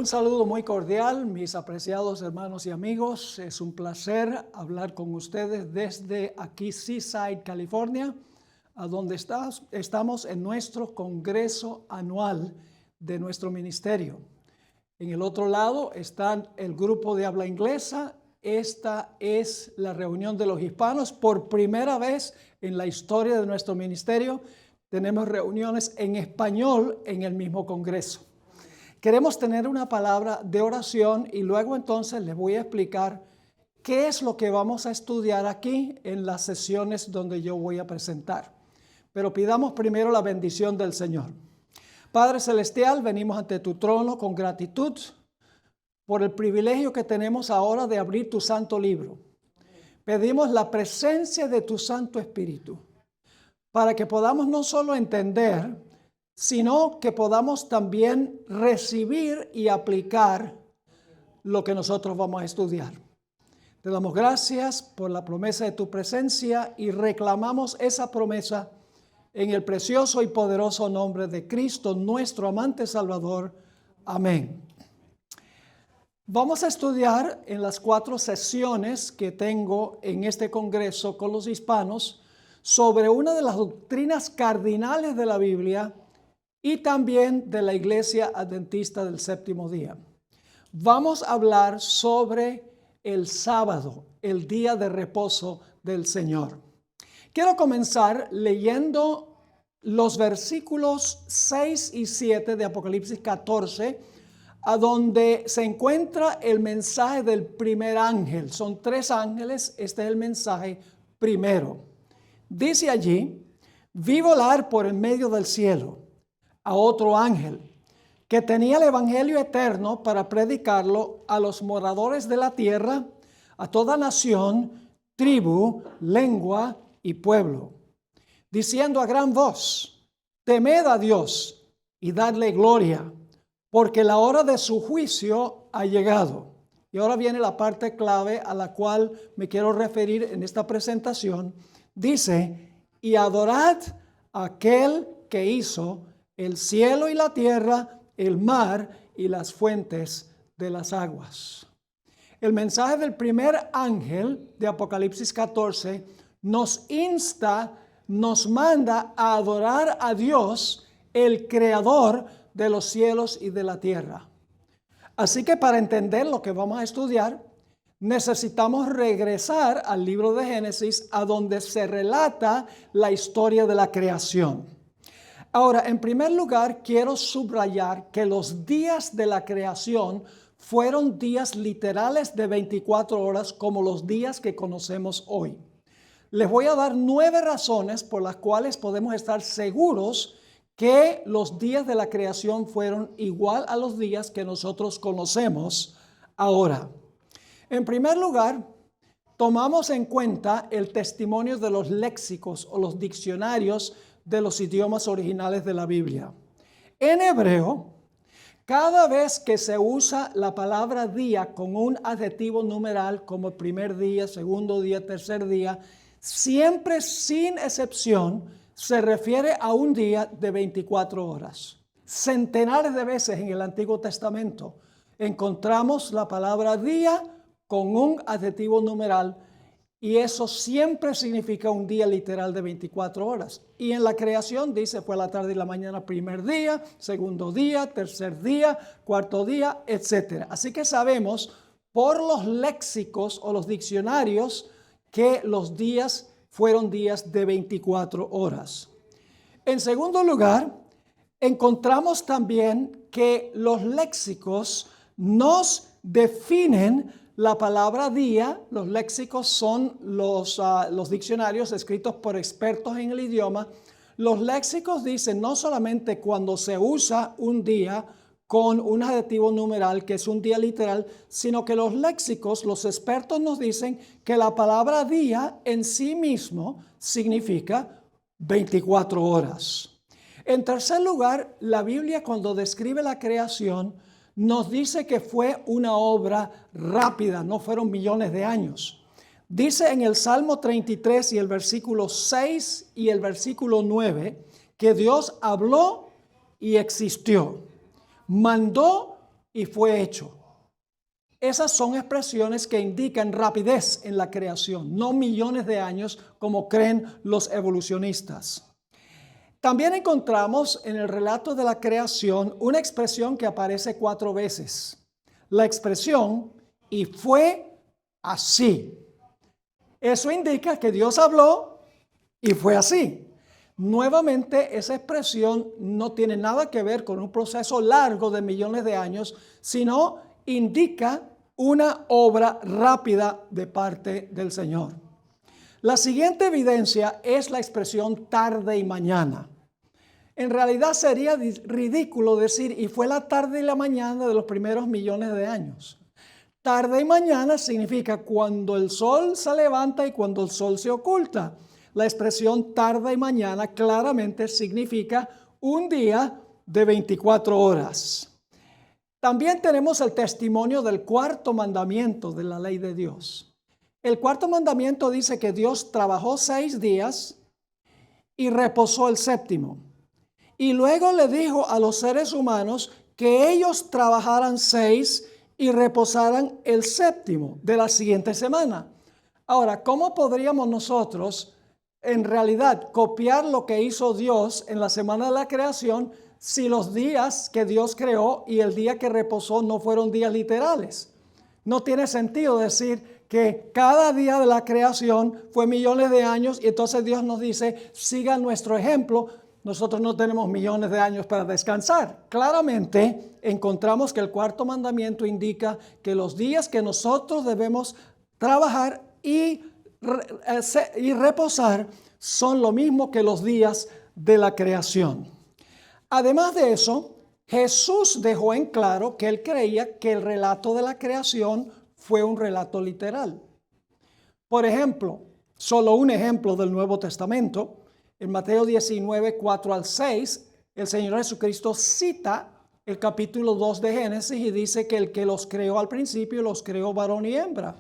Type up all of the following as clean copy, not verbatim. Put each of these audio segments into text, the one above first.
Un saludo muy cordial, mis apreciados hermanos y amigos. Es un placer hablar con ustedes desde aquí, Seaside, California, a donde estamos en nuestro congreso anual de nuestro ministerio. En el otro lado está el grupo de habla inglesa. Esta es la reunión de los hispanos. Por primera vez en la historia de nuestro ministerio, tenemos reuniones en español en el mismo congreso. Queremos tener una palabra de oración y luego entonces les voy a explicar qué es lo que vamos a estudiar aquí en las sesiones donde yo voy a presentar. Pero pidamos primero la bendición del Señor. Padre Celestial, venimos ante tu trono con gratitud por el privilegio que tenemos ahora de abrir tu santo libro. Pedimos la presencia de tu Santo Espíritu para que podamos no solo entender, sino que podamos también recibir y aplicar lo que nosotros vamos a estudiar. Te damos gracias por la promesa de tu presencia y reclamamos esa promesa en el precioso y poderoso nombre de Cristo, nuestro amante Salvador. Amén. Vamos a estudiar en las 4 sesiones que tengo en este congreso con los hispanos sobre una de las doctrinas cardinales de la Biblia y también de la Iglesia Adventista del Séptimo Día. Vamos a hablar sobre el sábado, el día de reposo del Señor. Quiero comenzar leyendo los versículos 6 y 7 de Apocalipsis 14, a donde se encuentra el mensaje del primer ángel. Son 3 ángeles, este es el mensaje primero. Dice allí: vi volar por el medio del cielo a otro ángel que tenía el evangelio eterno para predicarlo a los moradores de la tierra, a toda nación, tribu, lengua y pueblo, diciendo a gran voz: temed a Dios y dadle gloria, porque la hora de su juicio ha llegado. Y ahora viene la parte clave a la cual me quiero referir en esta presentación. Dice: y adorad a aquel que hizo el cielo y la tierra, el mar y las fuentes de las aguas. El mensaje del primer ángel de Apocalipsis 14 nos insta, nos manda a adorar a Dios, el creador de los cielos y de la tierra. Así que para entender lo que vamos a estudiar, necesitamos regresar al libro de Génesis, a donde se relata la historia de la creación. Ahora, en primer lugar, quiero subrayar que los días de la creación fueron días literales de 24 horas, como los días que conocemos hoy. Les voy a dar 9 razones por las cuales podemos estar seguros que los días de la creación fueron igual a los días que nosotros conocemos ahora. En primer lugar, tomamos en cuenta el testimonio de los léxicos o los diccionarios de los idiomas originales de la Biblia. En hebreo, cada vez que se usa la palabra día con un adjetivo numeral como primer día, segundo día, tercer día, siempre sin excepción se refiere a un día de 24 horas. Centenares de veces en el Antiguo Testamento encontramos la palabra día con un adjetivo numeral, y eso siempre significa un día literal de 24 horas. Y en la creación dice: fue la tarde y la mañana, primer día, segundo día, tercer día, cuarto día, etc. Así que sabemos por los léxicos o los diccionarios que los días fueron días de 24 horas. En segundo lugar, encontramos también que los léxicos nos definen la palabra día. Los léxicos son los diccionarios escritos por expertos en el idioma. Los léxicos dicen no solamente cuando se usa un día con un adjetivo numeral, que es un día literal, sino que los léxicos, los expertos nos dicen que la palabra día en sí mismo significa 24 horas. En tercer lugar, la Biblia, cuando describe la creación, nos dice que fue una obra rápida, no fueron millones de años. Dice en el Salmo 33 y el versículo 6 y el versículo 9 que Dios habló y existió, mandó y fue hecho. Esas son expresiones que indican rapidez en la creación, no millones de años como creen los evolucionistas. También encontramos en el relato de la creación una expresión que aparece 4 veces. La expresión, y fue así. Eso indica que Dios habló y fue así. Nuevamente, esa expresión no tiene nada que ver con un proceso largo de millones de años, sino indica una obra rápida de parte del Señor. La siguiente evidencia es la expresión tarde y mañana. En realidad sería ridículo decir, y fue la tarde y la mañana de los primeros millones de años. Tarde y mañana significa cuando el sol se levanta y cuando el sol se oculta. La expresión tarde y mañana claramente significa un día de 24 horas. También tenemos el testimonio del cuarto mandamiento de la ley de Dios. El cuarto mandamiento dice que Dios trabajó 6 días y reposó el séptimo. Y luego le dijo a los seres humanos que ellos trabajaran 6 y reposaran el séptimo de la siguiente semana. Ahora, ¿cómo podríamos nosotros en realidad copiar lo que hizo Dios en la semana de la creación si los días que Dios creó y el día que reposó no fueron días literales? No tiene sentido decir que cada día de la creación fue millones de años y entonces Dios nos dice, sigan nuestro ejemplo. Nosotros no tenemos millones de años para descansar. Claramente encontramos que el cuarto mandamiento indica que los días que nosotros debemos trabajar y reposar son lo mismo que los días de la creación. Además de eso, Jesús dejó en claro que él creía que el relato de la creación fue un relato literal. Por ejemplo, solo un ejemplo del Nuevo Testamento. En Mateo 19, 4 al 6, el Señor Jesucristo cita el capítulo 2 de Génesis y dice que el que los creó al principio los creó varón y hembra.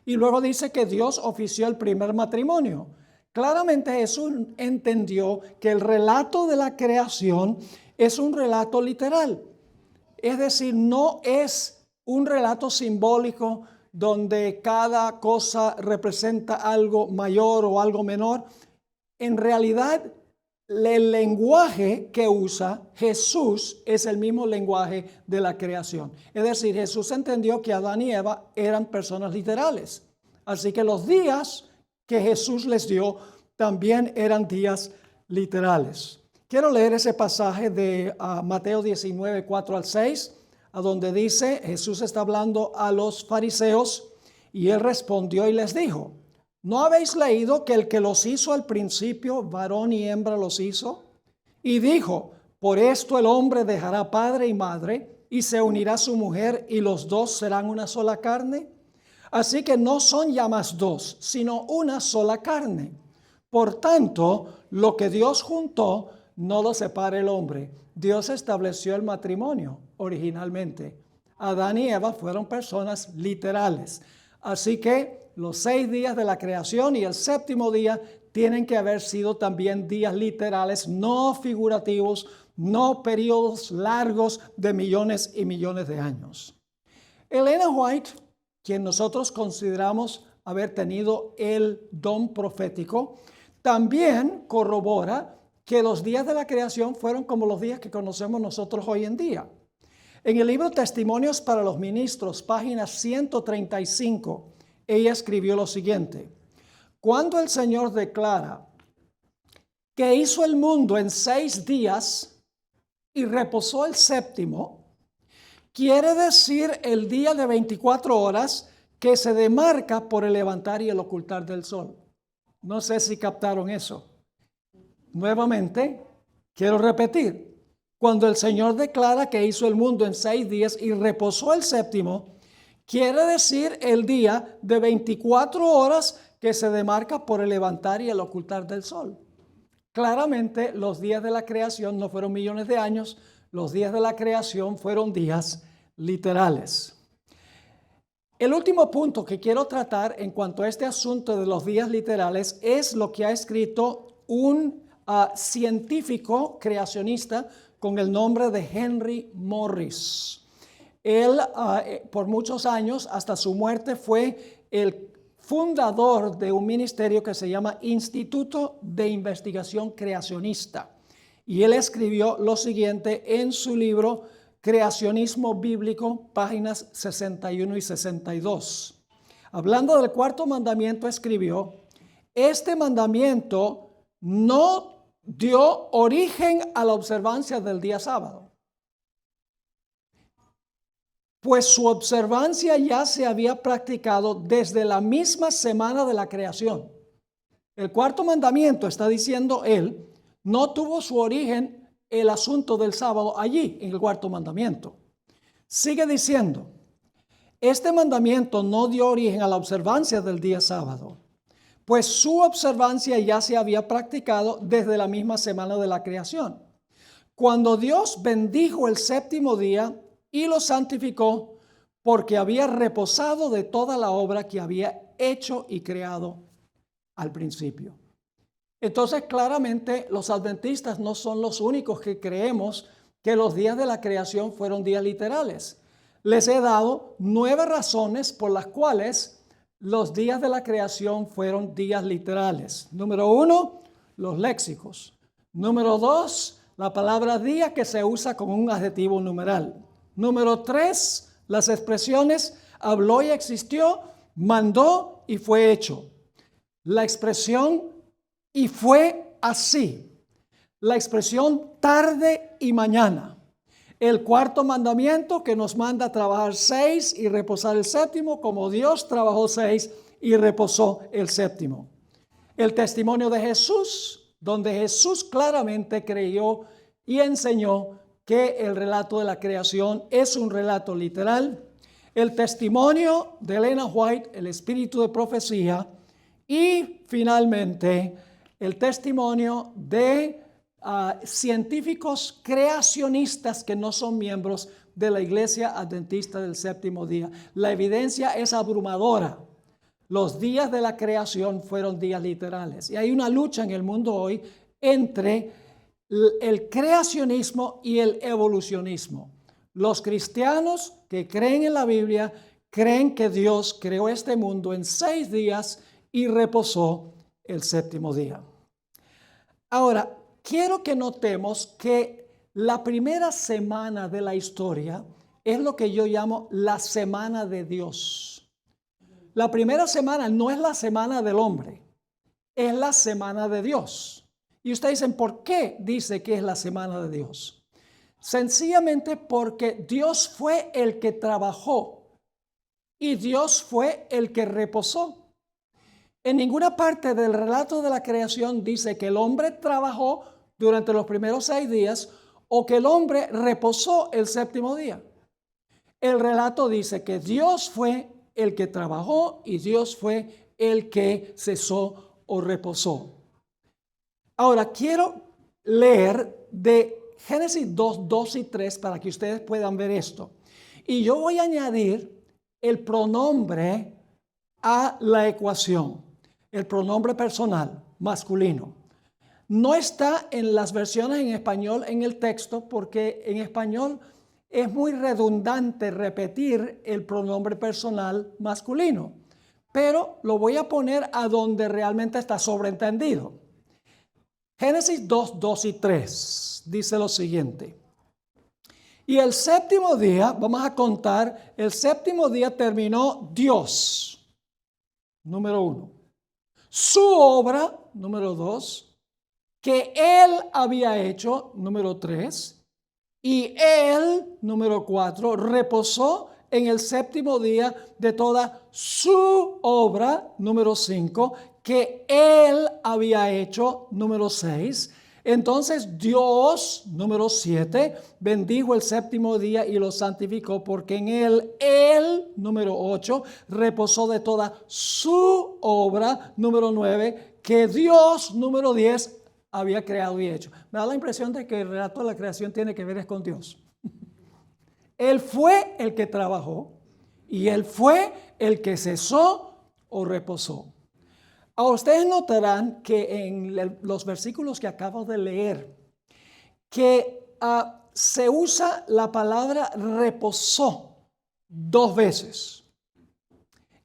Y luego dice que Dios ofició el primer matrimonio. Claramente Jesús entendió que el relato de la creación es un relato literal. Es decir, no es un relato simbólico donde cada cosa representa algo mayor o algo menor. En realidad, el lenguaje que usa Jesús es el mismo lenguaje de la creación. Es decir, Jesús entendió que Adán y Eva eran personas literales. Así que los días que Jesús les dio también eran días literales. Quiero leer ese pasaje de Mateo 19, 4 al 6, a donde dice, Jesús está hablando a los fariseos y él respondió y les dijo, ¿no habéis leído que el que los hizo al principio, varón y hembra los hizo? Y dijo, por esto el hombre dejará padre y madre y se unirá a su mujer y los dos serán una sola carne. Así que no son ya más dos, sino una sola carne. Por tanto, lo que Dios juntó, no lo separe el hombre. Dios estableció el matrimonio originalmente. Adán y Eva fueron personas literales. Así que los 6 días de la creación y el séptimo día tienen que haber sido también días literales, no figurativos, no periodos largos de millones y millones de años. Elena White, quien nosotros consideramos haber tenido el don profético, también corrobora que los días de la creación fueron como los días que conocemos nosotros hoy en día. En el libro Testimonios para los Ministros, página 135, ella escribió lo siguiente: cuando el Señor declara que hizo el mundo en 6 días y reposó el séptimo, quiere decir el día de 24 horas que se demarca por el levantar y el ocultar del sol. No sé si captaron eso. Nuevamente, quiero repetir. Cuando el Señor declara que hizo el mundo en 6 días y reposó el séptimo, quiere decir el día de 24 horas que se demarca por el levantar y el ocultar del sol. Claramente, los días de la creación no fueron millones de años, los días de la creación fueron días literales. El último punto que quiero tratar en cuanto a este asunto de los días literales es lo que ha escrito un científico creacionista con el nombre de Henry Morris. Él por muchos años, hasta su muerte, fue el fundador de un ministerio que se llama Instituto de Investigación Creacionista. Y él escribió lo siguiente en su libro Creacionismo Bíblico, páginas 61 y 62. Hablando del cuarto mandamiento, escribió: este mandamiento no dio origen a la observancia del día sábado, pues su observancia ya se había practicado desde la misma semana de la creación. El cuarto mandamiento, está diciendo él, no tuvo su origen el asunto del sábado allí, en el cuarto mandamiento. Sigue diciendo: este mandamiento no dio origen a la observancia del día sábado, pues su observancia ya se había practicado desde la misma semana de la creación, cuando Dios bendijo el séptimo día y lo santificó, porque había reposado de toda la obra que había hecho y creado al principio. Entonces, claramente, los adventistas no son los únicos que creemos que los días de la creación fueron días literales. Les he dado 9 razones por las cuales los días de la creación fueron días literales. Número 1, los léxicos. Número 2, la palabra día que se usa como un adjetivo numeral. Número 3, las expresiones habló y existió, mandó y fue hecho. La expresión y fue así. La expresión tarde y mañana. El cuarto mandamiento que nos manda a trabajar 6 y reposar el séptimo, como Dios trabajó 6 y reposó el séptimo. El testimonio de Jesús, donde Jesús claramente creyó y enseñó que el relato de la creación es un relato literal. El testimonio de Elena White, el espíritu de profecía. Y finalmente, el testimonio de científicos creacionistas que no son miembros de la Iglesia Adventista del Séptimo Día. La evidencia es abrumadora. Los días de la creación fueron días literales. Y hay una lucha en el mundo hoy entre el creacionismo y el evolucionismo. Los cristianos que creen en la Biblia creen que Dios creó este mundo en 6 días y reposó el séptimo día. Ahora, quiero que notemos que la primera semana de la historia es lo que yo llamo la semana de Dios. La primera semana no es la semana del hombre, es la semana de Dios. Y ustedes dicen, ¿por qué dice que es la semana de Dios? Sencillamente porque Dios fue el que trabajó y Dios fue el que reposó. En ninguna parte del relato de la creación dice que el hombre trabajó durante los primeros 6 días o que el hombre reposó el séptimo día. El relato dice que Dios fue el que trabajó y Dios fue el que cesó o reposó. Ahora quiero leer de Génesis 2, 2 y 3 para que ustedes puedan ver esto. Y yo voy a añadir el pronombre a la ecuación, el pronombre personal masculino. No está en las versiones en español en el texto porque en español es muy redundante repetir el pronombre personal masculino, pero lo voy a poner a donde realmente está sobreentendido. Génesis 2, 2 y 3 dice lo siguiente. Y el séptimo día, vamos a contar, el séptimo día terminó Dios, número 1. Su obra, número 2, que Él había hecho, número 3. Y Él, número 4, reposó en el séptimo día de toda su obra, número 5, que Él había hecho, número 6. Entonces Dios, número 7, bendijo el séptimo día y lo santificó porque en Él, número 8, reposó de toda su obra, número 9, que Dios, número 10, había creado y hecho. Me da la impresión de que el relato de la creación tiene que ver con Dios. Él fue el que trabajó y Él fue el que cesó o reposó. Ahora ustedes notarán que en los versículos que acabo de leer, que se usa la palabra reposó 2 veces.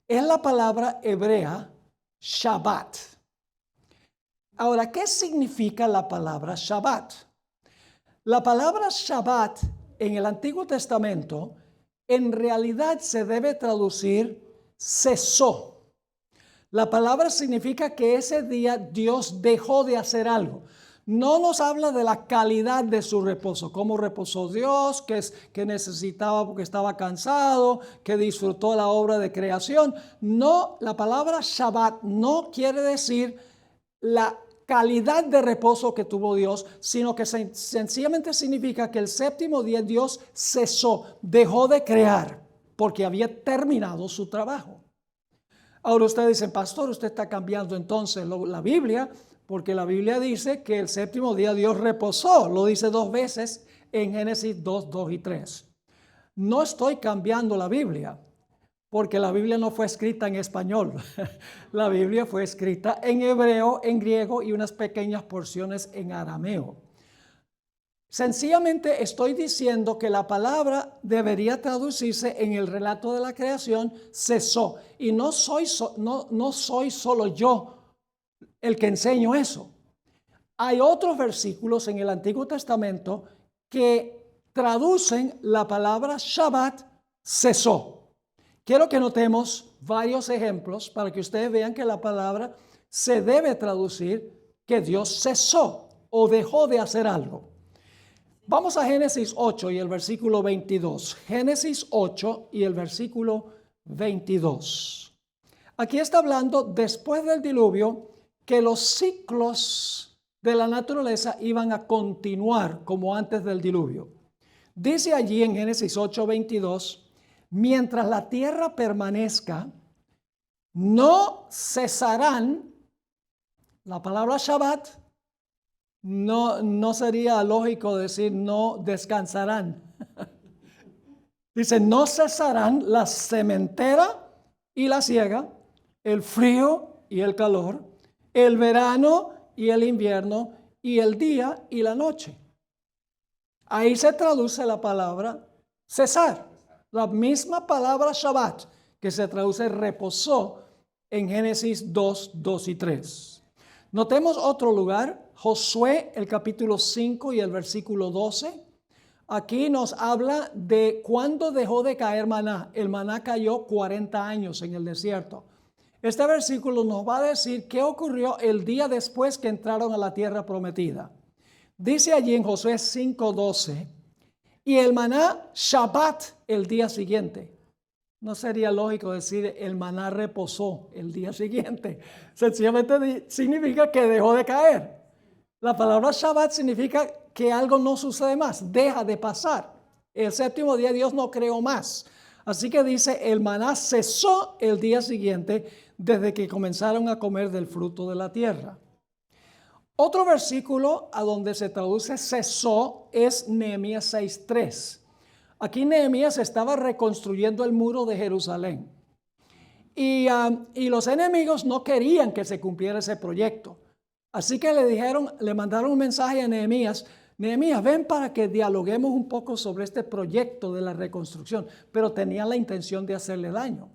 Es la palabra hebrea Shabbat. Ahora, ¿qué significa la palabra Shabbat? La palabra Shabbat en el Antiguo Testamento en realidad se debe traducir cesó. La palabra significa que ese día Dios dejó de hacer algo. No nos habla de la calidad de su reposo, cómo reposó Dios, que necesitaba porque estaba cansado, que disfrutó la obra de creación. No, la palabra Shabbat no quiere decir la calidad de reposo que tuvo Dios, sino que sencillamente significa que el séptimo día Dios cesó, dejó de crear, porque había terminado su trabajo. Ahora ustedes dicen, pastor, usted está cambiando entonces la Biblia, porque la Biblia dice que el séptimo día Dios reposó. Lo dice 2 veces en Génesis 2, 2 y 3. No estoy cambiando la Biblia, porque la Biblia no fue escrita en español. La Biblia fue escrita en hebreo, en griego y unas pequeñas porciones en arameo. Sencillamente estoy diciendo que la palabra debería traducirse en el relato de la creación, cesó. Y no soy solo yo el que enseño eso. Hay otros versículos en el Antiguo Testamento que traducen la palabra Shabbat, cesó. Quiero que notemos varios ejemplos para que ustedes vean que la palabra se debe traducir que Dios cesó o dejó de hacer algo. Vamos a Génesis 8 y el versículo 22. Génesis 8 y el versículo 22. Aquí está hablando después del diluvio que los ciclos de la naturaleza iban a continuar como antes del diluvio. Dice allí en Génesis 8, 22, mientras la tierra permanezca, no cesarán, la palabra Shabbat, no sería lógico decir no descansarán. Dice, no cesarán la sementera y la siega, el frío y el calor, el verano y el invierno, y el día y la noche. Ahí se traduce la palabra cesar. La misma palabra Shabbat que se traduce reposó en Génesis 2, 2 y 3. Notemos otro lugar, Josué, el capítulo 5 y el versículo 12. Aquí nos habla de cuándo dejó de caer maná. El maná cayó 40 años en el desierto. Este versículo nos va a decir qué ocurrió el día después que entraron a la tierra prometida. Dice allí en Josué 5:12, y el maná Shabbat el día siguiente. No sería lógico decir el maná reposó el día siguiente. Sencillamente significa que dejó de caer. La palabra Shabbat significa que algo no sucede más, deja de pasar. El séptimo día Dios no creó más. Así que dice, el maná cesó el día siguiente desde que comenzaron a comer del fruto de la tierra. Otro versículo a donde se traduce cesó es Nehemías 6:3. Aquí Nehemías estaba reconstruyendo el muro de Jerusalén. Y los enemigos no querían que se cumpliera ese proyecto. Así que le mandaron un mensaje a Nehemías. Nehemías, ven para que dialoguemos un poco sobre este proyecto de la reconstrucción. Pero tenían la intención de hacerle daño.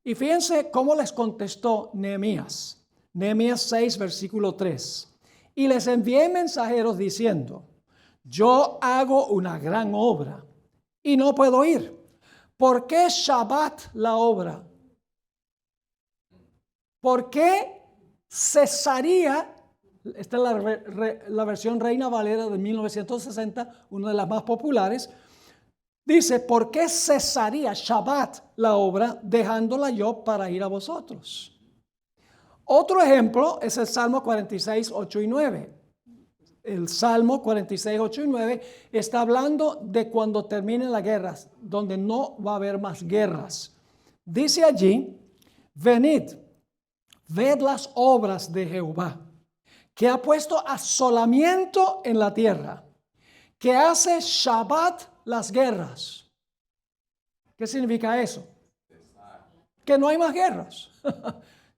Y fíjense cómo les contestó Nehemías. Nehemías 6, versículo 3. Y les envié mensajeros diciendo, yo hago una gran obra y no puedo ir. ¿Por qué Shabbat la obra? ¿Por qué cesaría? Esta es la versión Reina Valera de 1960, una de las más populares. Dice, ¿por qué cesaría Shabbat la obra dejándola yo para ir a vosotros? Otro ejemplo es el Salmo 46, 8 y 9. El Salmo 46, 8 y 9 está hablando de cuando terminen las guerras, donde no va a haber más guerras. Dice allí, venid, ved las obras de Jehová, que ha puesto asolamiento en la tierra, que hace Shabbat las guerras. ¿Qué significa eso? Que no hay más guerras.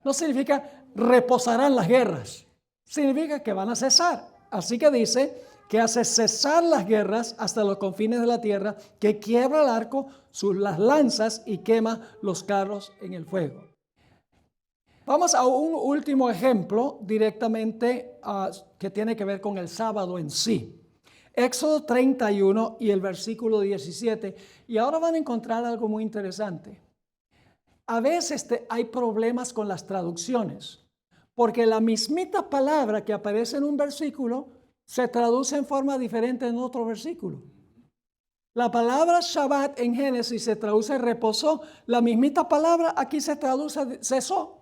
No significa reposarán las guerras. Significa que van a cesar. Así que dice que hace cesar las guerras hasta los confines de la tierra, que quiebra el arco las lanzas y quema los carros en el fuego. Vamos a un último ejemplo directamente que tiene que ver con el sábado en sí. Éxodo 31 y el versículo 17. Y ahora van a encontrar algo muy interesante. A veces hay problemas con las traducciones, porque la mismita palabra que aparece en un versículo se traduce en forma diferente en otro versículo. La palabra Shabbat en Génesis se traduce reposó, la mismita palabra aquí se traduce cesó.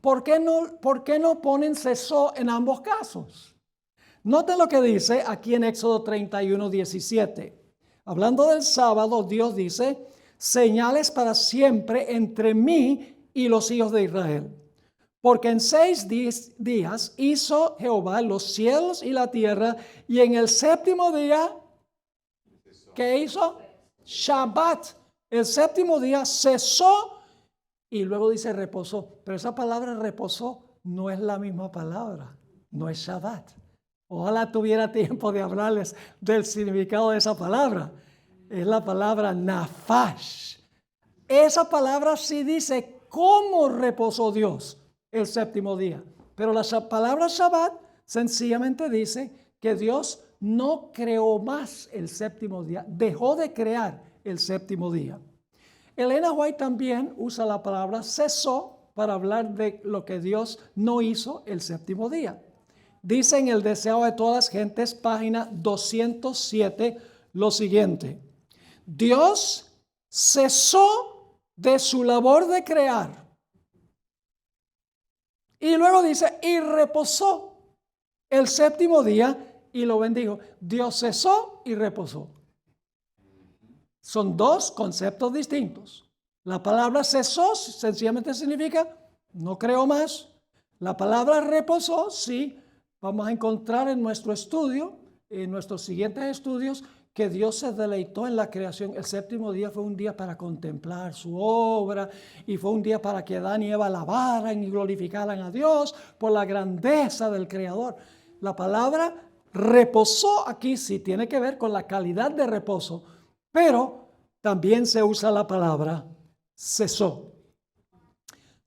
¿Por qué no ponen cesó en ambos casos? Noten lo que dice aquí en Éxodo 31, 17. Hablando del sábado, Dios dice, señales para siempre entre mí y los hijos de Israel. Porque en 6 días hizo Jehová los cielos y la tierra, y en el séptimo día, ¿qué hizo? Shabbat. El séptimo día cesó y luego dice reposó. Pero esa palabra reposó no es la misma palabra, no es Shabbat. Ojalá tuviera tiempo de hablarles del significado de esa palabra. Es la palabra nafash. Esa palabra sí dice cómo reposó Dios el séptimo día. Pero la palabra Shabbat sencillamente dice que Dios no creó más el séptimo día, dejó de crear el séptimo día. Elena White también usa la palabra cesó para hablar de lo que Dios no hizo el séptimo día. Dice en El Deseo de Todas las Gentes, página 207, lo siguiente. Dios cesó de su labor de crear. Y luego dice, y reposó el séptimo día y lo bendijo. Dios cesó y reposó. Son dos conceptos distintos. La palabra cesó sencillamente significa no creo más. La palabra reposó, sí, vamos a encontrar en nuestro estudio, en nuestros siguientes estudios, que Dios se deleitó en la creación. El séptimo día fue un día para contemplar su obra y fue un día para que Adán y Eva alabaran y glorificaran a Dios por la grandeza del Creador. La palabra reposó aquí sí tiene que ver con la calidad de reposo, pero también se usa la palabra cesó.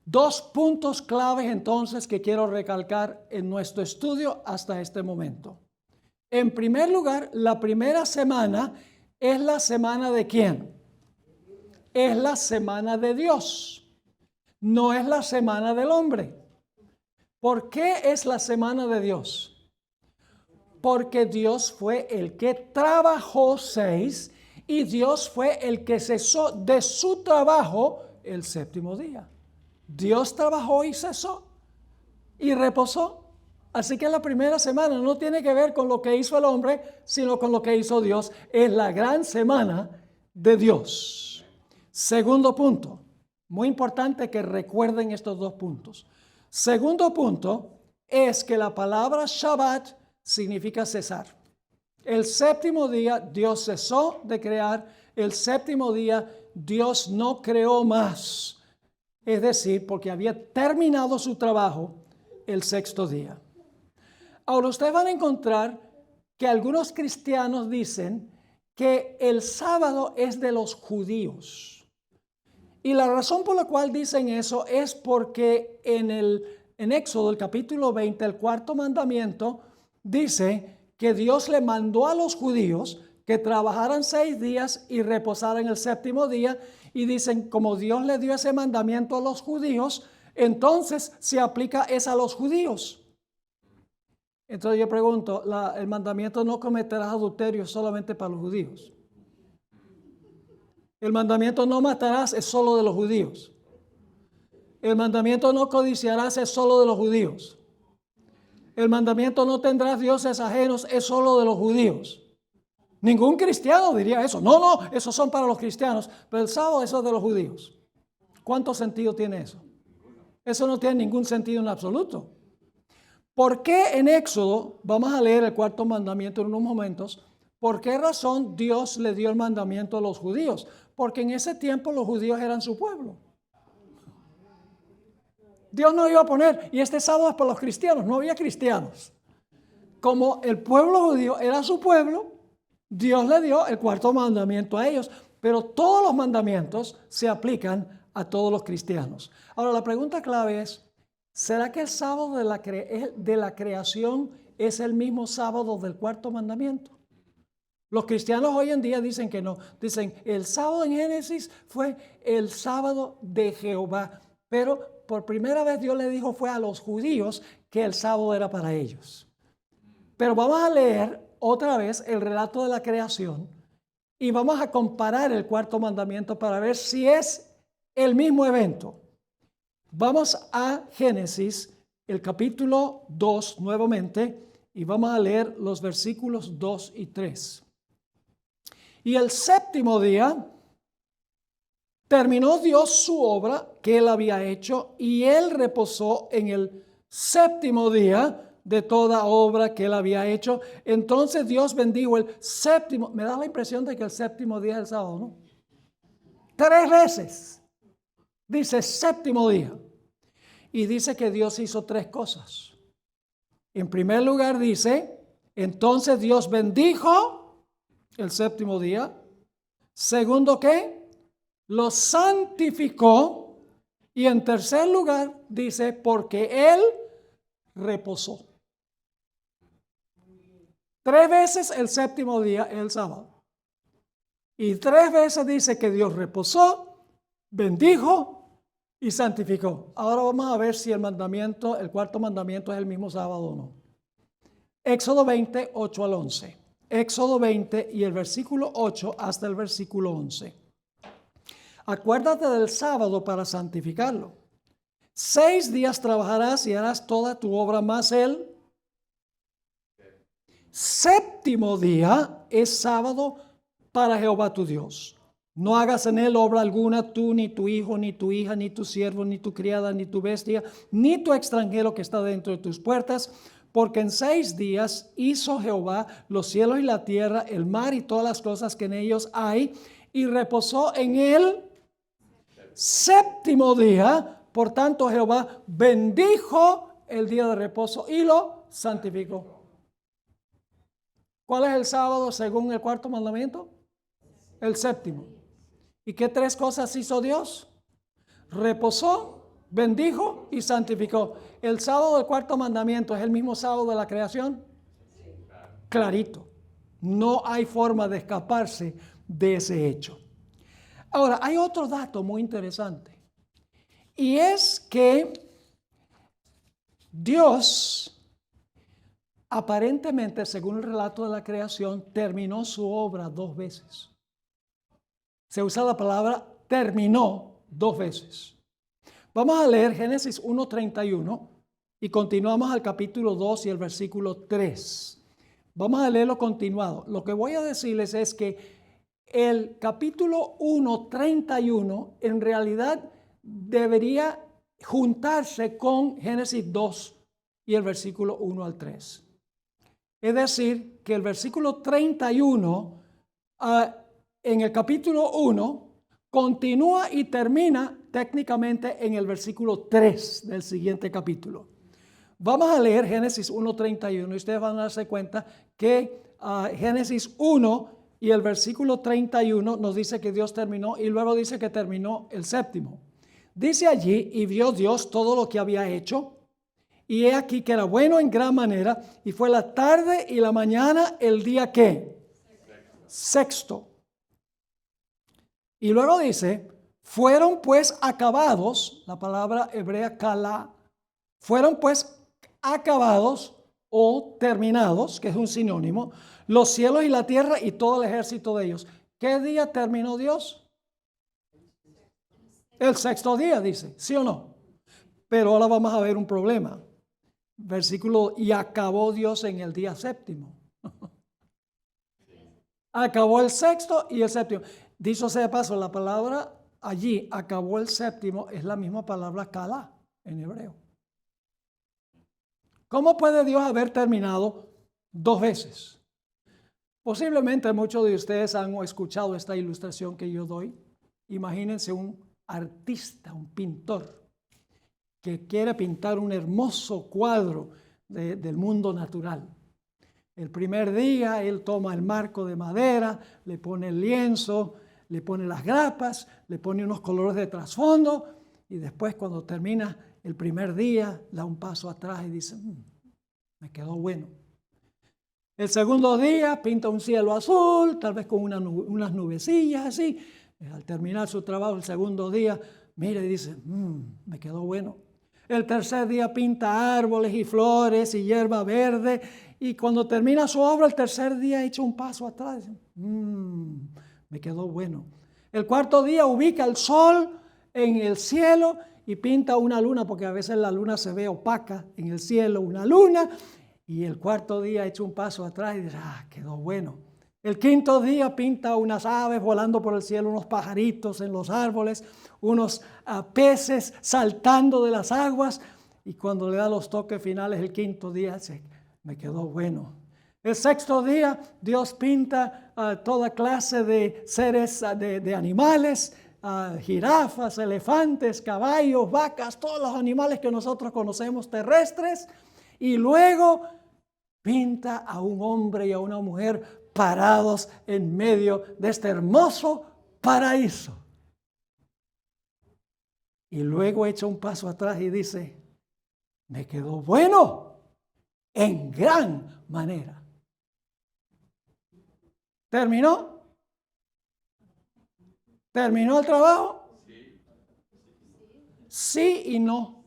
Dos puntos claves entonces que quiero recalcar en nuestro estudio hasta este momento. En primer lugar, la primera semana es la semana de ¿quién? Es la semana de Dios, no es la semana del hombre. ¿Por qué es la semana de Dios? Porque Dios fue el que trabajó 6 y Dios fue el que cesó de su trabajo el séptimo día. Dios trabajó y cesó y reposó. Así que la primera semana no tiene que ver con lo que hizo el hombre, sino con lo que hizo Dios. Es la gran semana de Dios. Segundo punto, muy importante que recuerden estos dos puntos. Segundo punto es que la palabra Shabbat significa cesar. El séptimo día Dios cesó de crear, el séptimo día Dios no creó más. Es decir, porque había terminado su trabajo el sexto día. Ahora ustedes van a encontrar que algunos cristianos dicen que el sábado es de los judíos. Y la razón por la cual dicen eso es porque en Éxodo, el capítulo 20, el cuarto mandamiento, dice que Dios le mandó a los judíos que trabajaran 6 días y reposaran el séptimo día. Y dicen, como Dios le dio ese mandamiento a los judíos, entonces se aplica es a los judíos. Entonces yo pregunto, el mandamiento no cometerás adulterio solamente para los judíos. El mandamiento no matarás es solo de los judíos. El mandamiento no codiciarás es solo de los judíos. El mandamiento no tendrás dioses ajenos es solo de los judíos. Ningún cristiano diría eso. No, esos son para los cristianos. Pero el sábado eso es de los judíos. ¿Cuánto sentido tiene eso? Eso no tiene ningún sentido en absoluto. ¿Por qué en Éxodo, vamos a leer el cuarto mandamiento en unos momentos, por qué razón Dios le dio el mandamiento a los judíos? Porque en ese tiempo los judíos eran su pueblo. Dios no iba a poner, y este sábado es para los cristianos, no había cristianos. Como el pueblo judío era su pueblo, Dios le dio el cuarto mandamiento a ellos. pero todos los mandamientos se aplican a todos los cristianos. Ahora, la pregunta clave es, ¿será que el sábado de la creación es el mismo sábado del cuarto mandamiento? Los cristianos hoy en día dicen que no. Dicen, el sábado en Génesis fue el sábado de Jehová. Pero por primera vez Dios le dijo fue a los judíos que el sábado era para ellos. Pero vamos a leer otra vez el relato de la creación y vamos a comparar el cuarto mandamiento para ver si es el mismo evento. Vamos a Génesis, el capítulo 2 nuevamente, y vamos a leer los versículos 2 y 3. Y el séptimo día terminó Dios su obra que él había hecho, y él reposó en el séptimo día de toda obra que él había hecho. Entonces Dios bendijo el séptimo. Me da la impresión de que el séptimo día es el sábado, ¿no? 3 veces dice séptimo día. Y dice que Dios hizo 3 cosas. En primer lugar dice, entonces Dios bendijo el séptimo día. Segundo, ¿qué? Lo santificó. Y en tercer lugar dice, porque él reposó. 3 veces el séptimo día es el sábado. Y 3 veces dice que Dios reposó, bendijo y santificó. Ahora vamos a ver si el cuarto mandamiento es el mismo sábado o no. Éxodo 20, 8 al 11. Éxodo 20 y el versículo 8 hasta el versículo 11. Acuérdate del sábado para santificarlo. 6 días trabajarás y harás toda tu obra, más el séptimo día es sábado para Jehová tu Dios. No hagas en él obra alguna, tú, ni tu hijo, ni tu hija, ni tu siervo, ni tu criada, ni tu bestia, ni tu extranjero que está dentro de tus puertas, porque en 6 días hizo Jehová los cielos y la tierra, el mar y todas las cosas que en ellos hay, y reposó en el séptimo día. Por tanto, Jehová bendijo el día de reposo y lo santificó. ¿Cuál es el sábado según el cuarto mandamiento? El séptimo. ¿Y qué 3 cosas hizo Dios? Reposó, bendijo y santificó. ¿El sábado del cuarto mandamiento es el mismo sábado de la creación? Clarito. No hay forma de escaparse de ese hecho. Ahora, hay otro dato muy interesante. Y es que Dios, aparentemente, según el relato de la creación, terminó su obra 2 veces. Se usa la palabra terminó 2 veces. Vamos a leer Génesis 1:31 y continuamos al capítulo 2 y el versículo 3. Vamos a leerlo continuado. Lo que voy a decirles es que el capítulo 1:31 en realidad debería juntarse con Génesis 2 y el versículo 1 al 3. Es decir, que el versículo 31 en el capítulo 1 continúa y termina técnicamente en el versículo 3 del siguiente capítulo. Vamos a leer Génesis 1:31 y ustedes van a darse cuenta que Génesis 1 y el versículo 31 nos dice que Dios terminó y luego dice que terminó el séptimo. Dice allí, y vio Dios todo lo que había hecho, y he aquí que era bueno en gran manera, y fue la tarde y la mañana el día ¿qué? Sexto. Y luego dice, fueron pues acabados, la palabra hebrea kala, fueron pues acabados o terminados, que es un sinónimo, los cielos y la tierra y todo el ejército de ellos. ¿Qué día terminó Dios? El sexto día, dice, ¿sí o no? Pero ahora vamos a ver un problema. Versículo, y acabó Dios en el día séptimo. Acabó el sexto y el séptimo. Dicho sea de paso, la palabra allí, acabó el séptimo, es la misma palabra kala en hebreo. ¿Cómo puede Dios haber terminado 2 veces? Posiblemente muchos de ustedes han escuchado esta ilustración que yo doy. Imagínense un artista, un pintor, que quiere pintar un hermoso cuadro del mundo natural. El primer día él toma el marco de madera, le pone el lienzo, le pone las grapas, le pone unos colores de trasfondo y después cuando termina el primer día da un paso atrás y dice, me quedó bueno. El segundo día pinta un cielo azul, tal vez con unas nubecillas así. Al terminar su trabajo el segundo día, mira y dice, me quedó bueno. El tercer día pinta árboles y flores y hierba verde. Y cuando termina su obra, el tercer día echa un paso atrás. Dice, me quedó bueno. El cuarto día ubica el sol en el cielo y pinta una luna, porque a veces la luna se ve opaca en el cielo, una luna. Y el cuarto día echa un paso atrás y dice, quedó bueno. El quinto día pinta unas aves volando por el cielo, unos pajaritos en los árboles, unos peces saltando de las aguas. Y cuando le da los toques finales, el quinto día, dice, me quedó bueno. El sexto día, Dios pinta toda clase de seres, de animales, jirafas, elefantes, caballos, vacas, todos los animales que nosotros conocemos terrestres. Y luego pinta a un hombre y a una mujer parados en medio de este hermoso paraíso. Y luego echa un paso atrás y dice, me quedó bueno en gran manera. ¿Terminó? ¿Terminó el trabajo? Sí y no.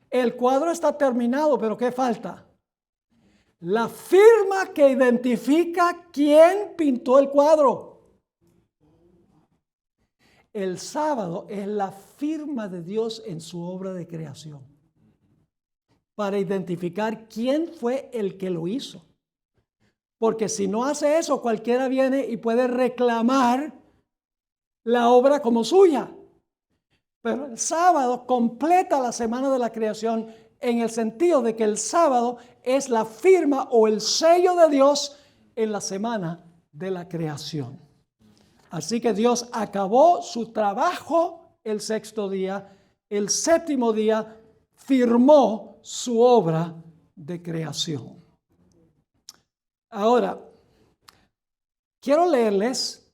El cuadro está terminado, pero ¿qué falta? La firma que identifica quién pintó el cuadro. El sábado es la firma de Dios en su obra de creación, para identificar quién fue el que lo hizo. Porque si no hace eso, cualquiera viene y puede reclamar la obra como suya. Pero el sábado completa la semana de la creación, en el sentido de que el sábado es la firma o el sello de Dios en la semana de la creación. Así que Dios acabó su trabajo el sexto día. El séptimo día firmó su obra de creación. Ahora, quiero leerles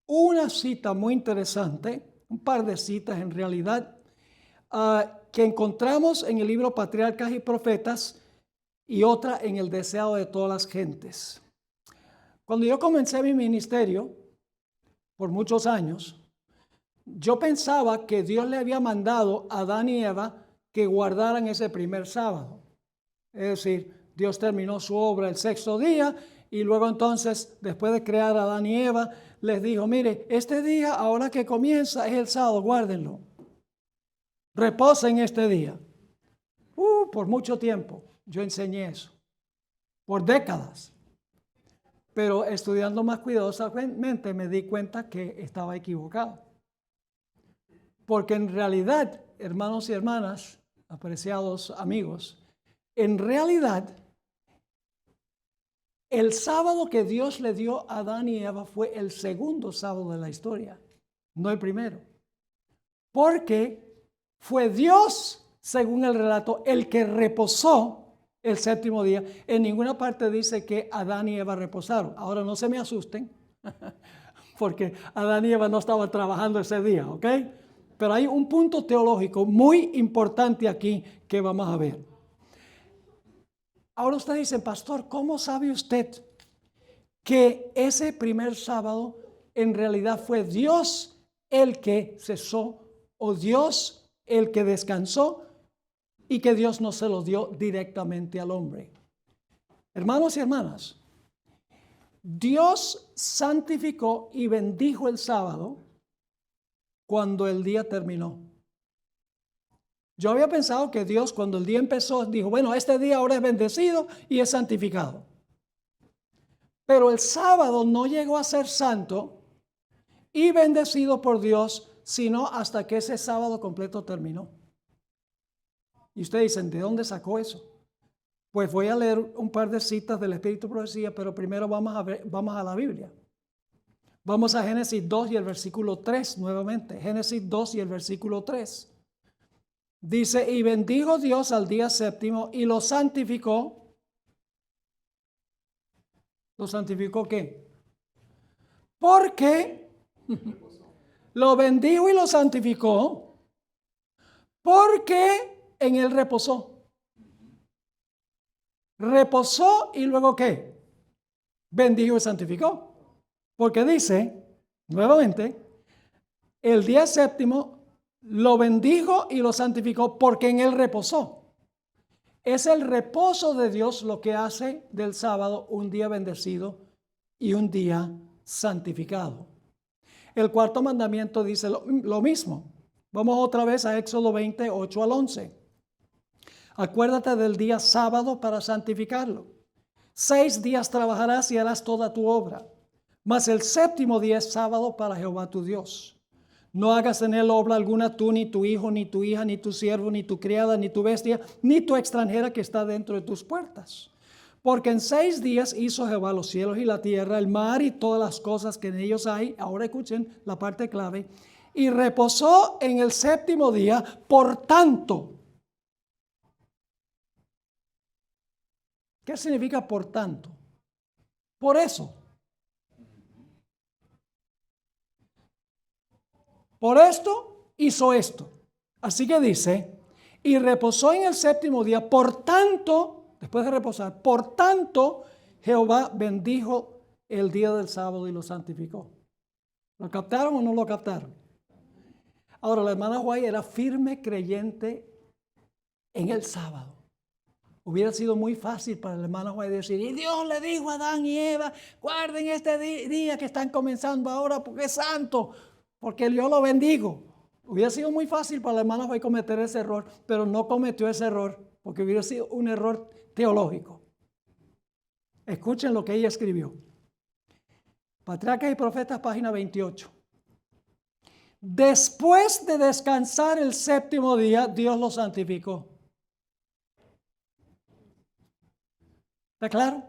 una cita muy interesante, un par de citas en realidad, que encontramos en el libro Patriarcas y Profetas y otra en el Deseado de todas las gentes. Cuando yo comencé mi ministerio, por muchos años, yo pensaba que Dios le había mandado a Adán y Eva que guardaran ese primer sábado. Es decir, Dios terminó su obra el sexto día y luego entonces, después de crear a Adán y Eva, les dijo, mire, este día ahora que comienza es el sábado, guárdenlo. Reposen este día. Por mucho tiempo yo enseñé eso, por décadas. Pero estudiando más cuidadosamente me di cuenta que estaba equivocado. Porque en realidad, hermanos y hermanas, apreciados amigos, en realidad, el sábado que Dios le dio a Adán y Eva fue el segundo sábado de la historia, no el primero. Porque fue Dios, según el relato, el que reposó el séptimo día. En ninguna parte dice que Adán y Eva reposaron. Ahora no se me asusten, porque Adán y Eva no estaban trabajando ese día, ¿ok? Pero hay un punto teológico muy importante aquí que vamos a ver. Ahora ustedes dicen, pastor, ¿cómo sabe usted que ese primer sábado en realidad fue Dios el que cesó o Dios el que descansó y que Dios no se lo dio directamente al hombre? Hermanos y hermanas, Dios santificó y bendijo el sábado cuando el día terminó. Yo había pensado que Dios, cuando el día empezó, dijo, bueno, este día ahora es bendecido y es santificado. Pero el sábado no llegó a ser santo y bendecido por Dios, sino hasta que ese sábado completo terminó. Y ustedes dicen, ¿de dónde sacó eso? Pues voy a leer un par de citas del Espíritu de Profecía, pero primero vamos a la Biblia. Vamos a Génesis 2 y el versículo 3 nuevamente. Génesis 2 y el versículo 3. Dice, y bendijo Dios al día séptimo y lo santificó. ¿Lo santificó qué? Porque lo bendijo y lo santificó, porque en él reposó. Reposó y luego ¿qué? Bendijo y santificó. Porque dice, nuevamente, el día séptimo lo bendijo y lo santificó porque en él reposó. Es el reposo de Dios lo que hace del sábado un día bendecido y un día santificado. El cuarto mandamiento dice lo mismo. Vamos otra vez a Éxodo 20, 8 al 11. Acuérdate del día sábado para santificarlo. 6 días trabajarás y harás toda tu obra, mas el séptimo día es sábado para Jehová tu Dios. No hagas en él obra alguna tú, ni tu hijo, ni tu hija, ni tu siervo, ni tu criada, ni tu bestia, ni tu extranjera que está dentro de tus puertas. Porque en 6 días hizo Jehová los cielos y la tierra, el mar y todas las cosas que en ellos hay. Ahora escuchen la parte clave. Y reposó en el séptimo día, por tanto. ¿Qué significa por tanto? Por eso. Por esto hizo esto. Así que dice, y reposó en el séptimo día, por tanto, después de reposar, por tanto, Jehová bendijo el día del sábado y lo santificó. ¿Lo captaron o no lo captaron? Ahora, la hermana White era firme creyente en el sábado. Hubiera sido muy fácil para la hermana White decir, y Dios le dijo a Adán y Eva, guarden este día que están comenzando ahora porque es santo, porque yo lo bendigo. Hubiera sido muy fácil para la hermana White cometer ese error, pero no cometió ese error porque hubiera sido un error teológico. Escuchen lo que ella escribió. Patriarcas y Profetas, página 28. Después de descansar el séptimo día, Dios lo santificó. ¿Está claro?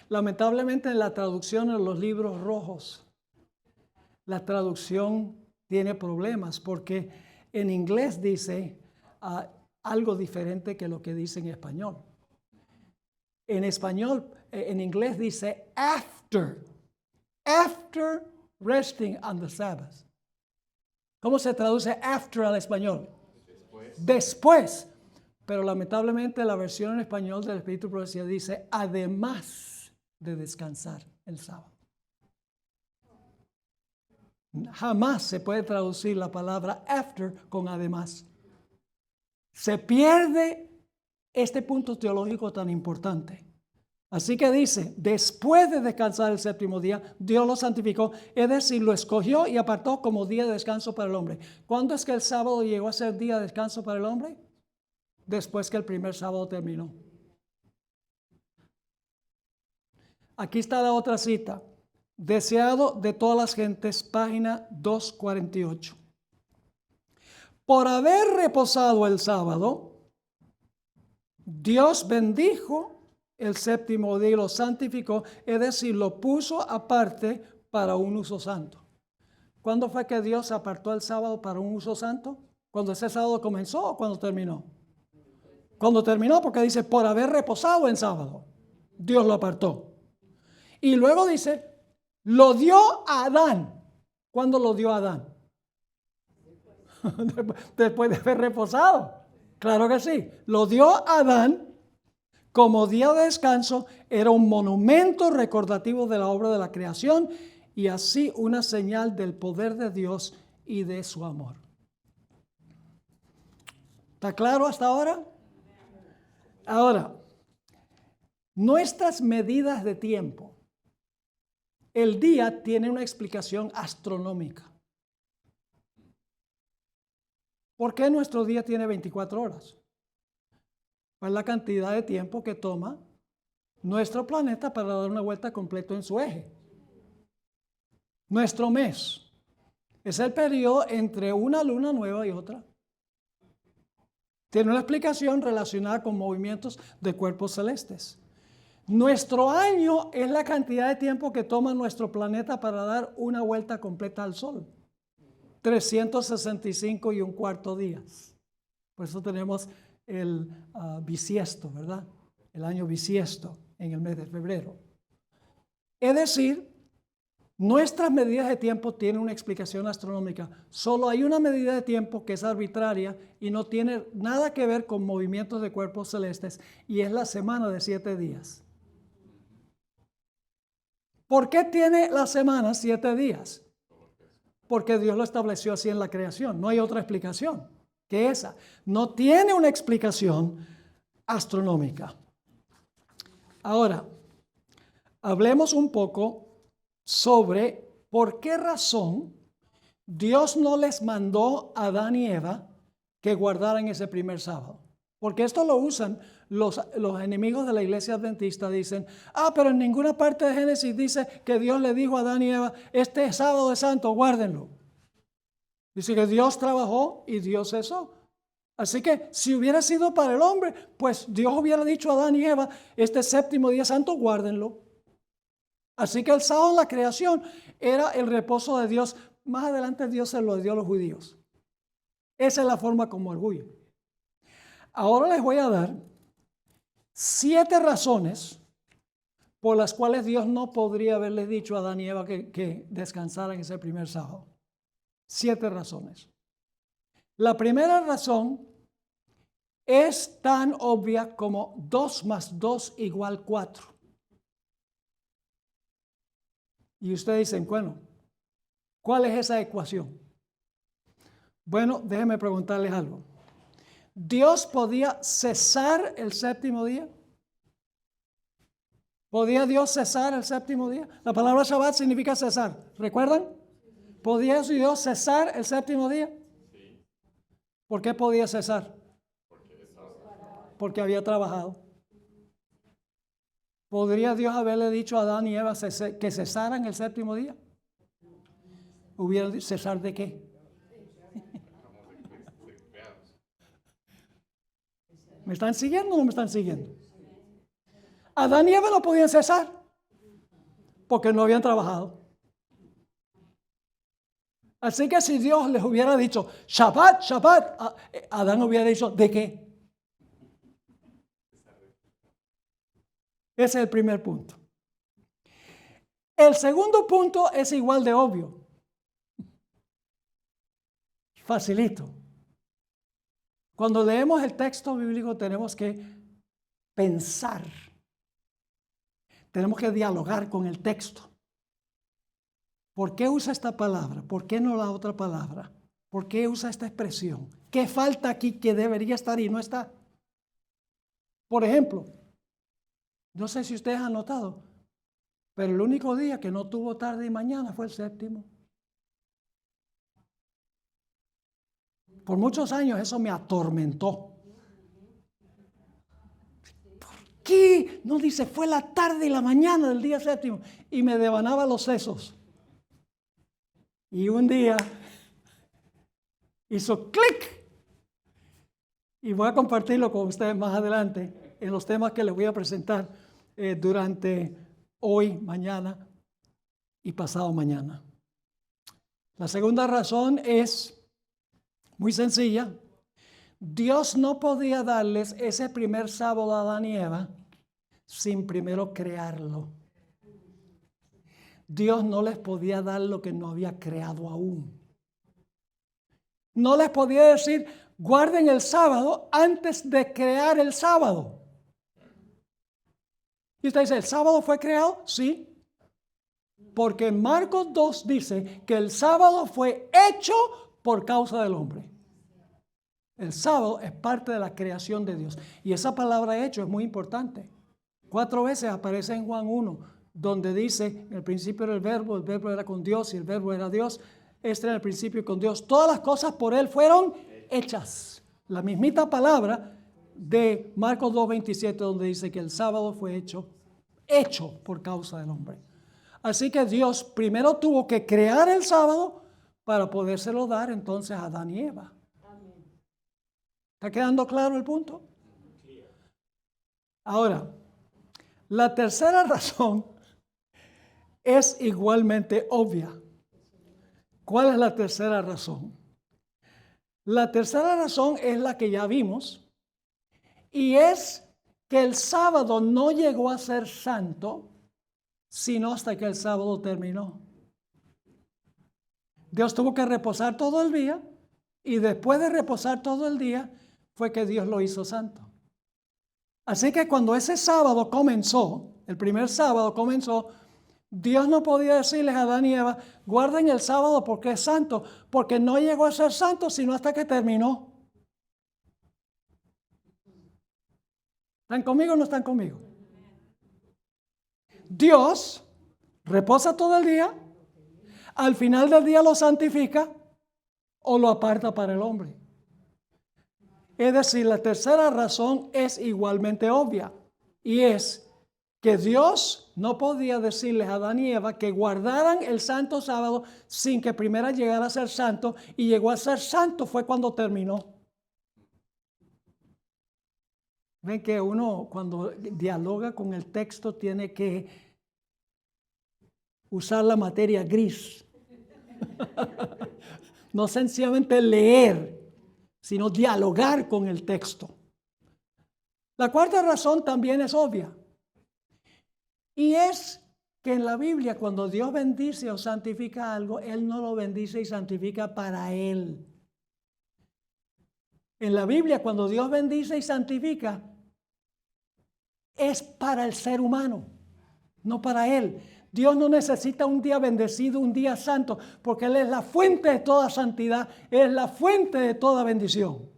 Lamentablemente en la traducción en los libros rojos, la traducción tiene problemas porque en inglés dice algo diferente que lo que dice en español. En español, en inglés dice after resting on the Sabbath. ¿Cómo se traduce after al español? Después. Pero lamentablemente la versión en español del Espíritu de Profecía dice además de descansar el sábado. Jamás se puede traducir la palabra after con además. Se pierde este punto teológico tan importante. Así que dice, después de descansar el séptimo día, Dios lo santificó, es decir, lo escogió y apartó como día de descanso para el hombre. ¿Cuándo es que el sábado llegó a ser día de descanso para el hombre? Después que el primer sábado terminó. Aquí está la otra cita. Deseado de todas las gentes, página 248. Por haber reposado el sábado, Dios bendijo el séptimo día y lo santificó, es decir, lo puso aparte para un uso santo. ¿Cuándo fue que Dios apartó el sábado para un uso santo? ¿Cuando ese sábado comenzó o cuando terminó? Cuando terminó, porque dice, por haber reposado en sábado, Dios lo apartó. Y luego dice, lo dio a Adán. ¿Cuándo lo dio a Adán? Después de haber reposado. Claro que sí. Lo dio a Adán como día de descanso. Era un monumento recordativo de la obra de la creación y así una señal del poder de Dios y de su amor. ¿Está claro hasta ahora? Ahora, nuestras medidas de tiempo. El día tiene una explicación astronómica. ¿Por qué nuestro día tiene 24 horas? Pues la cantidad de tiempo que toma nuestro planeta para dar una vuelta completa en su eje. Nuestro mes es el periodo entre una luna nueva y otra. Tiene una explicación relacionada con movimientos de cuerpos celestes. Nuestro año es la cantidad de tiempo que toma nuestro planeta para dar una vuelta completa al Sol. 365 y un cuarto días. Por eso tenemos el bisiesto, ¿verdad? El año bisiesto en el mes de febrero. Es decir, Nuestras medidas de tiempo tienen una explicación astronómica. Solo hay una medida de tiempo que es arbitraria y no tiene nada que ver con movimientos de cuerpos celestes, y es la semana de 7 días. ¿Por qué tiene la semana 7 días? Porque Dios lo estableció así en la creación. No hay otra explicación que esa. No tiene una explicación astronómica. Ahora, hablemos un poco sobre por qué razón Dios no les mandó a Adán y Eva que guardaran ese primer sábado. Porque esto lo usan los enemigos de la iglesia adventista. Dicen, pero en ninguna parte de Génesis dice que Dios le dijo a Adán y Eva, este sábado es santo, guárdenlo. Dice que Dios trabajó y Dios cesó. Así que si hubiera sido para el hombre, pues Dios hubiera dicho a Adán y Eva, este séptimo día santo, guárdenlo. Así que el sábado en la creación era el reposo de Dios. Más adelante Dios se lo dio a los judíos. Esa es la forma como orgullo. Ahora les voy a dar 7 razones por las cuales Dios no podría haberles dicho a Adán y Eva que descansaran ese primer sábado. 7 razones. La primera razón es tan obvia como 2 más 2 igual 4. Y ustedes dicen, bueno, ¿cuál es esa ecuación? Bueno, déjenme preguntarles algo. ¿Dios podía cesar el séptimo día? ¿Podía Dios cesar el séptimo día? La palabra Shabbat significa cesar. ¿Recuerdan? ¿Podía Dios cesar el séptimo día? ¿Por qué podía cesar? Porque había trabajado. ¿Podría Dios haberle dicho a Adán y Eva que cesaran el séptimo día? ¿Hubieran cesar de qué? ¿Me están siguiendo o no me están siguiendo? Adán y Eva no podían cesar porque no habían trabajado. Así que si Dios les hubiera dicho Shabbat, Shabbat, Adán hubiera dicho ¿de qué? Ese es el primer punto. El segundo punto es igual de obvio. Facilito. Cuando leemos el texto bíblico tenemos que pensar. Tenemos que dialogar con el texto. ¿Por qué usa esta palabra? ¿Por qué no la otra palabra? ¿Por qué usa esta expresión? ¿Qué falta aquí que debería estar y no está? Por ejemplo, no sé si ustedes han notado, pero el único día que no tuvo tarde y mañana fue el séptimo. Por muchos años eso me atormentó. ¿Por qué? No dice, fue la tarde y la mañana del día séptimo. Y me devanaba los sesos. Y un día hizo clic. Y voy a compartirlo con ustedes más adelante en los temas que les voy a presentar durante hoy, mañana y pasado mañana. La segunda razón es muy sencilla. Dios no podía darles ese primer sábado a Adán y Eva sin primero crearlo. Dios no les podía dar lo que no había creado aún. No les podía decir, guarden el sábado antes de crear el sábado. Y usted dice, ¿el sábado fue creado? Sí. Porque Marcos 2 dice que el sábado fue hecho por causa del hombre. El sábado es parte de la creación de Dios. Y esa palabra hecho es muy importante. 4 veces aparece en Juan 1, donde dice, en el principio era el verbo era con Dios y el verbo era Dios. Este era el principio con Dios. Todas las cosas por Él fueron hechas. La mismita palabra de Marcos 2:27, donde dice que el sábado fue hecho por causa del hombre. Así que Dios primero tuvo que crear el sábado para podérselo dar entonces a Adán y Eva. ¿Está quedando claro el punto? Ahora, la tercera razón es igualmente obvia. ¿Cuál es la tercera razón? La tercera razón es la que ya vimos, y es que el sábado no llegó a ser santo, sino hasta que el sábado terminó. Dios tuvo que reposar todo el día y después de reposar todo el día fue que Dios lo hizo santo. Así que cuando ese sábado comenzó, el primer sábado comenzó, Dios no podía decirles a Adán y Eva, guarden el sábado porque es santo, porque no llegó a ser santo sino hasta que terminó. ¿Están conmigo o no están conmigo? Dios reposa todo el día, al final del día lo santifica o lo aparta para el hombre. Es decir, la tercera razón es igualmente obvia y es que Dios no podía decirles a Adán y Eva que guardaran el santo sábado sin que primero llegara a ser santo, y llegó a ser santo fue cuando terminó. Ven que uno cuando dialoga con el texto tiene que usar la materia gris. No sencillamente leer, sino dialogar con el texto. La cuarta razón también es obvia. Y es que en la Biblia cuando Dios bendice o santifica algo, Él no lo bendice y santifica para Él. En la Biblia cuando Dios bendice y santifica, es para el ser humano, no para Él. Dios no necesita un día bendecido, un día santo, porque Él es la fuente de toda santidad, es la fuente de toda bendición.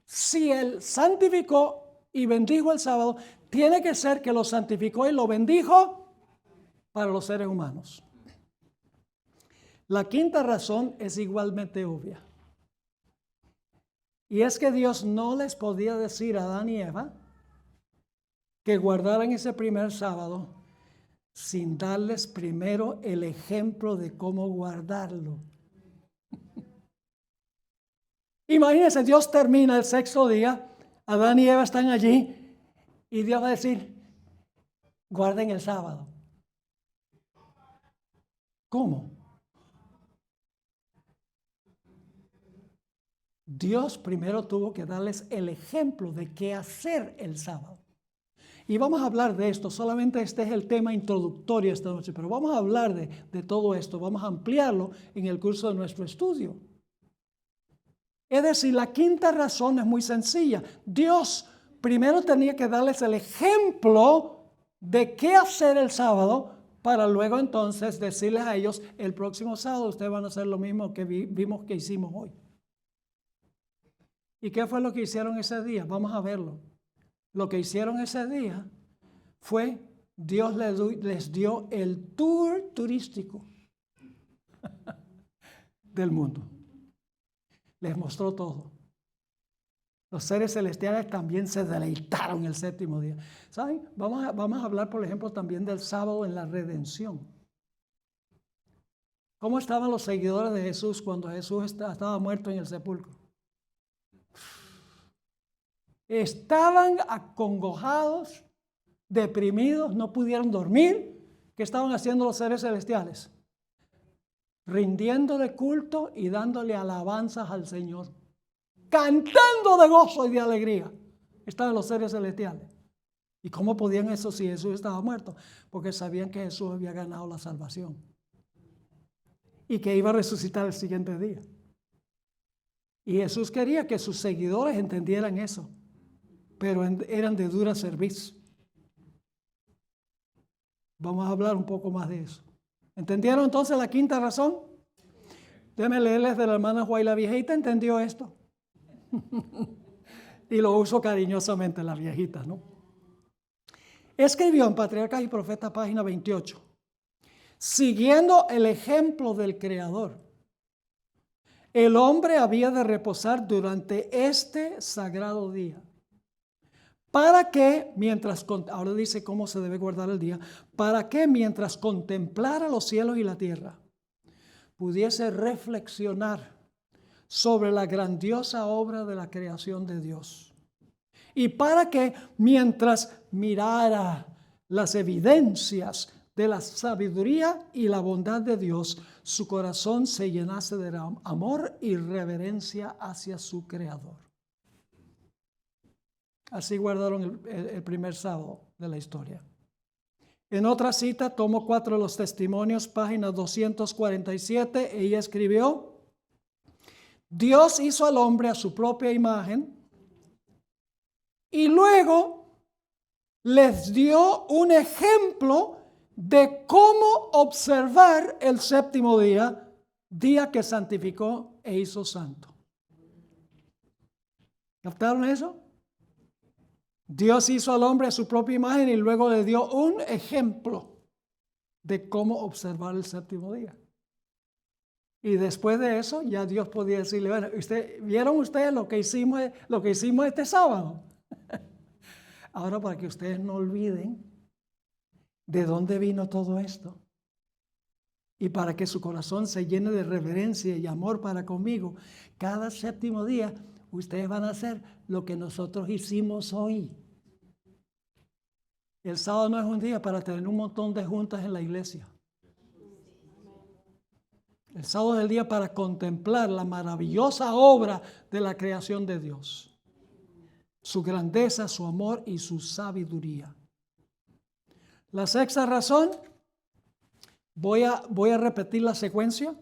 Si Él santificó y bendijo el sábado, tiene que ser que lo santificó y lo bendijo para los seres humanos. La quinta razón es igualmente obvia. Y es que Dios no les podía decir a Adán y Eva que guardaran ese primer sábado sin darles primero el ejemplo de cómo guardarlo. Imagínense, Dios termina el sexto día, Adán y Eva están allí y Dios va a decir, guarden el sábado. ¿Cómo? Dios primero tuvo que darles el ejemplo de qué hacer el sábado. Y vamos a hablar de esto, solamente este es el tema introductorio esta noche, pero vamos a hablar de todo esto, vamos a ampliarlo en el curso de nuestro estudio. Es decir, la quinta razón es muy sencilla. Dios primero tenía que darles el ejemplo de qué hacer el sábado para luego entonces decirles a ellos, el próximo sábado ustedes van a hacer lo mismo que vimos que hicimos hoy. ¿Y qué fue lo que hicieron ese día? Vamos a verlo. Lo que hicieron ese día fue, Dios les dio el tour turístico del mundo. Les mostró todo. Los seres celestiales también se deleitaron el séptimo día. ¿Saben? Vamos a hablar, por ejemplo, también del sábado en la redención. ¿Cómo estaban los seguidores de Jesús cuando Jesús estaba muerto en el sepulcro? Estaban acongojados, deprimidos, no pudieron dormir. ¿Qué estaban haciendo los seres celestiales? Rindiéndole culto y dándole alabanzas al Señor. Cantando de gozo y de alegría. Estaban los seres celestiales. ¿Y cómo podían eso si Jesús estaba muerto? Porque sabían que Jesús había ganado la salvación. Y que iba a resucitar el siguiente día. Y Jesús quería que sus seguidores entendieran eso. Pero eran de dura cerviz. Vamos a hablar un poco más de eso. ¿Entendieron entonces la quinta razón? Déjenme leerles de la hermana Juay. La viejita entendió esto. Y lo uso cariñosamente, la viejita, ¿no? Escribió en Patriarcas y Profetas, página 28. Siguiendo el ejemplo del Creador, el hombre había de reposar durante este sagrado día. Para que, ahora dice cómo se debe guardar el día, para que mientras contemplara los cielos y la tierra, pudiese reflexionar sobre la grandiosa obra de la creación de Dios. Y para que mientras mirara las evidencias de la sabiduría y la bondad de Dios, su corazón se llenase de amor y reverencia hacia su Creador. Así guardaron el primer sábado de la historia. En otra cita, tomo 4 de los testimonios, página 247, ella escribió: Dios hizo al hombre a su propia imagen y luego les dio un ejemplo de cómo observar el séptimo día, día que santificó e hizo santo. ¿Captaron eso? Dios hizo al hombre a su propia imagen y luego le dio un ejemplo de cómo observar el séptimo día. Y después de eso, ya Dios podía decirle: bueno, ¿vieron ustedes lo que hicimos este sábado? Ahora, para que ustedes no olviden de dónde vino todo esto, y para que su corazón se llene de reverencia y amor para conmigo, cada séptimo día ustedes van a hacer lo que nosotros hicimos hoy. El sábado no es un día para tener un montón de juntas en la iglesia. El sábado es el día para contemplar la maravillosa obra de la creación de Dios, su grandeza, su amor y su sabiduría. La sexta razón, voy a repetir la secuencia.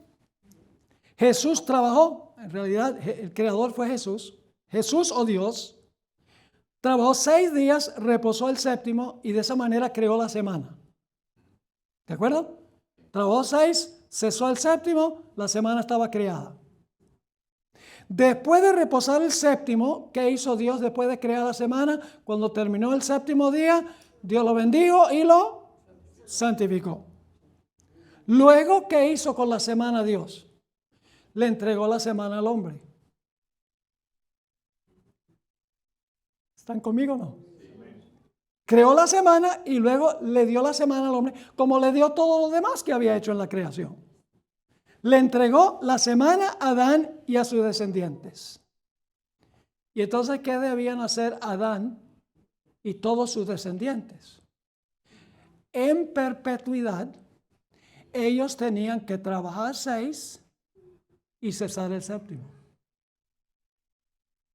Jesús trabajó, en realidad el creador fue Jesús o Dios. Trabajó 6 días, reposó el séptimo y de esa manera creó la semana. ¿De acuerdo? Trabajó 6, cesó el séptimo, la semana estaba creada. Después de reposar el séptimo, ¿qué hizo Dios después de crear la semana? Cuando terminó el séptimo día, Dios lo bendijo y lo santificó. Luego, ¿qué hizo con la semana Dios? Le entregó la semana al hombre. ¿Están conmigo o no? Creó la semana y luego le dio la semana al hombre, como le dio todo lo demás que había hecho en la creación. Le entregó la semana a Adán y a sus descendientes. Y entonces, ¿qué debían hacer Adán y todos sus descendientes? En perpetuidad, ellos tenían que trabajar 6 y cesar el séptimo.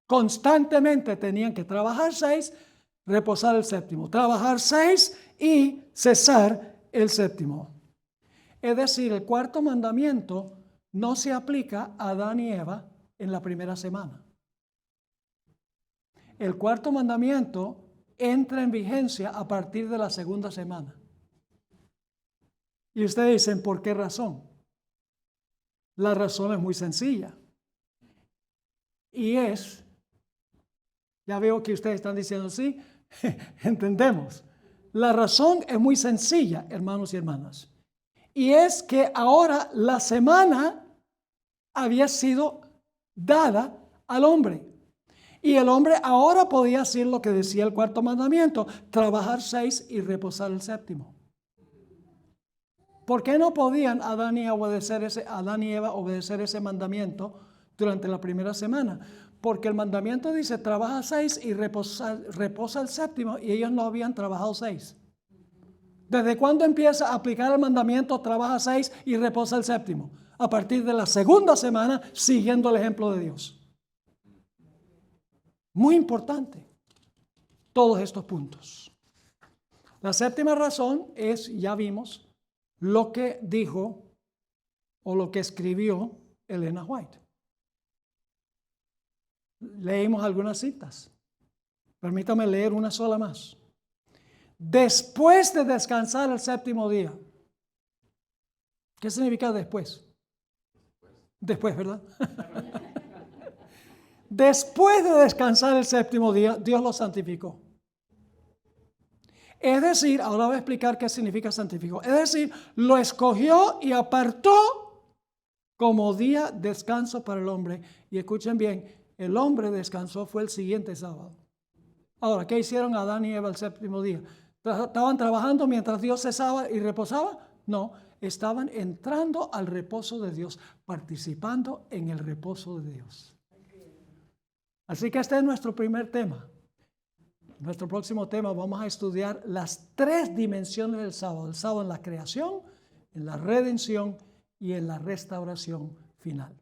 Constantemente tenían que trabajar 6, reposar el séptimo. Trabajar 6 y cesar el séptimo. Es decir, el cuarto mandamiento no se aplica a Adán y Eva en la primera semana. El cuarto mandamiento entra en vigencia a partir de la segunda semana. Y ustedes dicen, ¿por qué razón? La razón es muy sencilla. Y es, ya veo que ustedes están diciendo, sí, entendemos. La razón es muy sencilla, hermanos y hermanas. Y es que ahora la semana había sido dada al hombre. Y el hombre ahora podía hacer lo que decía el cuarto mandamiento, trabajar 6 y reposar el séptimo. ¿Por qué no podían Adán y Eva obedecer ese mandamiento durante la primera semana? Porque el mandamiento dice, trabaja 6 y reposa el séptimo, y ellos no habían trabajado 6. ¿Desde cuándo empieza a aplicar el mandamiento, trabaja 6 y reposa el séptimo? A partir de la segunda semana, siguiendo el ejemplo de Dios. Muy importante, todos estos puntos. La séptima razón es, ya vimos, lo que dijo o lo que escribió Elena White. Leímos algunas citas. Permítame leer una sola más. Después de descansar el séptimo día. ¿Qué significa después? Después, ¿verdad? Después de descansar el séptimo día, Dios lo santificó. Es decir, ahora voy a explicar qué significa santificó. Es decir, lo escogió y apartó como día descanso para el hombre. Y escuchen bien, el hombre descansó fue el siguiente sábado. Ahora, ¿qué hicieron Adán y Eva el séptimo día? ¿Estaban trabajando mientras Dios cesaba y reposaba? No, estaban entrando al reposo de Dios, participando en el reposo de Dios. Así que este es nuestro primer tema. Nuestro próximo tema vamos a estudiar las 3 dimensiones del sábado. El sábado en la creación, en la redención y en la restauración final.